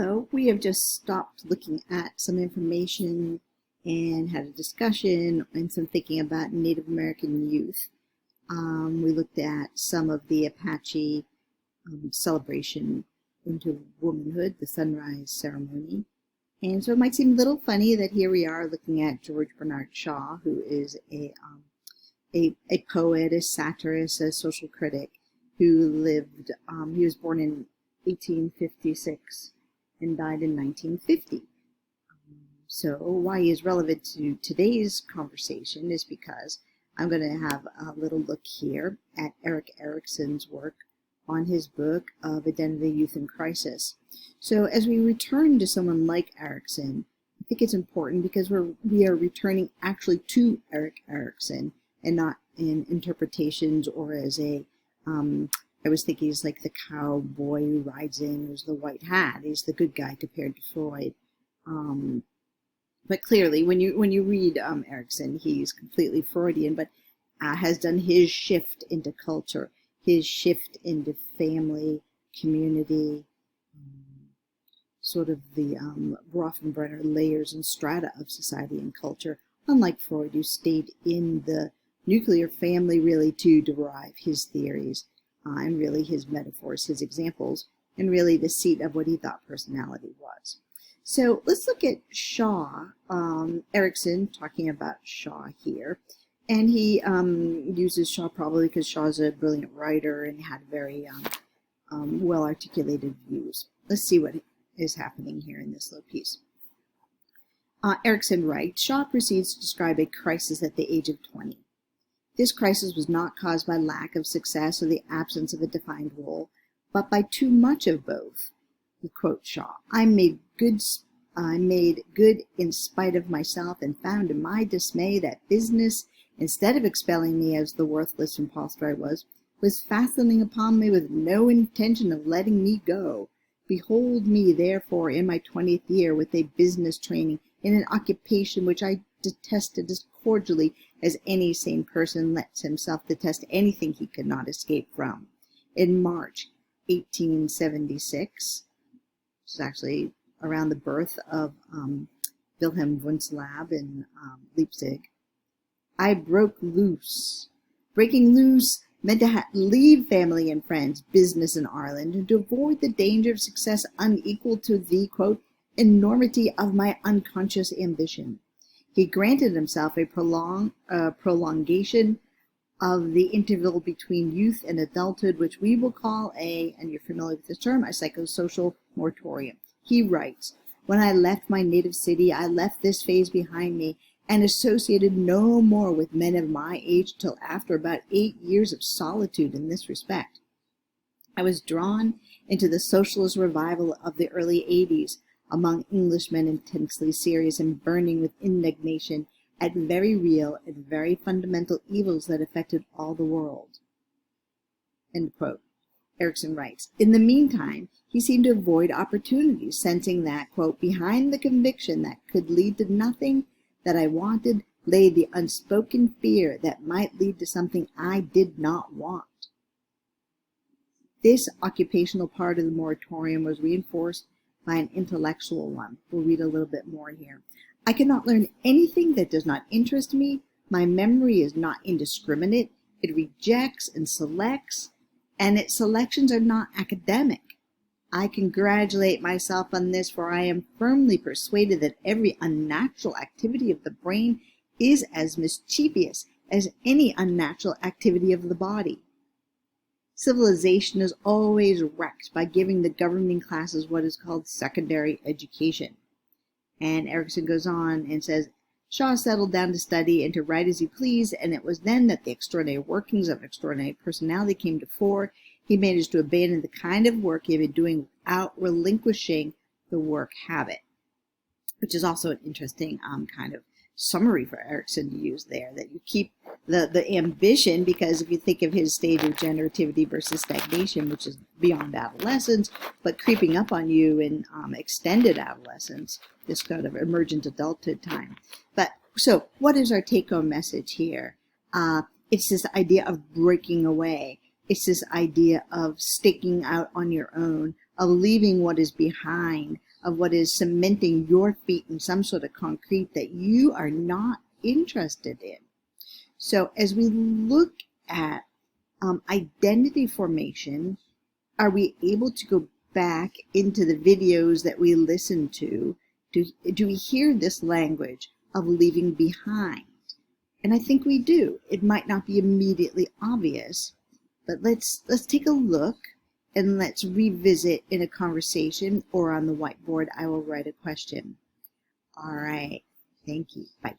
Hello, we have just stopped looking at some information and had a discussion and some thinking about Native American youth. We looked at some of the Apache celebration into womanhood, the sunrise ceremony. And so it might seem a little funny that here we are looking at George Bernard Shaw, who is a poet, a satirist, a social critic who lived, he was born in 1856 and died in 1950. So why he is relevant to today's conversation is because I'm going to have a little look here at Erikson's work on his book of Identity, Youth, and Crisis. So as we return to someone like Erikson, I think it's important because we are returning actually to Erikson and not in interpretations or as a I was thinking he's like the cowboy who rides in, who's the white hat. He's the good guy compared to Freud. But clearly, when you read Erikson, he's completely Freudian, but has done his shift into culture, his shift into family, community, sort of the Bronfenbrenner layers and strata of society and culture. Unlike Freud, who stayed in the nuclear family really to derive his theories. And really his metaphors, his examples, and really the seat of what he thought personality was. So let's look at Shaw, Erikson talking about Shaw here. And he uses Shaw probably because Shaw's a brilliant writer and had very well-articulated views. Let's see what is happening here in this little piece. Erikson writes, Shaw proceeds to describe a crisis at the age of 20. This crisis was not caused by lack of success or the absence of a defined role, but by too much of both. He quotes Shaw, I made good in spite of myself and found to my dismay that business, instead of expelling me as the worthless impostor I was fastening upon me with no intention of letting me go. Behold me, therefore, in my 20th year with a business training in an occupation which I detested as cordially as any sane person lets himself detest anything he could not escape from. In March 1876, which is actually around the birth of Wilhelm Wundt's lab in Leipzig, I broke loose. Breaking loose meant to leave family and friends, business in Ireland, and to avoid the danger of success unequal to the, quote, enormity of my unconscious ambition. He granted himself a prolongation of the interval between youth and adulthood, which we will call and you're familiar with this term, a psychosocial moratorium. He writes, when I left my native city, I left this phase behind me and associated no more with men of my age till after about 8 years of solitude in this respect. I was drawn into the socialist revival of the early 80s, among Englishmen intensely serious and burning with indignation at very real and very fundamental evils that affected all the world. End quote. Erikson writes, in the meantime, he seemed to avoid opportunities, sensing that, quote, behind the conviction that could lead to nothing that I wanted lay the unspoken fear that might lead to something I did not want. This occupational part of the moratorium was reinforced by an intellectual one. We'll read a little bit more here. I cannot learn anything that does not interest me. My memory is not indiscriminate. It rejects and selects, and its selections are not academic. I congratulate myself on this, for I am firmly persuaded that every unnatural activity of the brain is as mischievous as any unnatural activity of the body. Civilization is always wrecked by giving the governing classes what is called secondary education. And Erikson goes on and says, Shaw settled down to study and to write as he pleased, and it was then that the extraordinary workings of extraordinary personality came to fore. He managed to abandon the kind of work he had been doing without relinquishing the work habit, which is also an interesting kind of summary for Erikson to use there, that you keep the ambition, because if you think of his stage of generativity versus stagnation, which is beyond adolescence, but creeping up on you in extended adolescence, this kind of emergent adulthood time. But so what is our take-home message here? It's this idea of breaking away. It's this idea of staking out on your own, of leaving what is behind, of what is cementing your feet in some sort of concrete that you are not interested in. So as we look at identity formation, are we able to go back into the videos that we listen to? Do we hear this language of leaving behind? And I think we do. It might not be immediately obvious, but let's take a look and let's revisit in a conversation or on the whiteboard. I will write a question. All right. Thank you. Bye.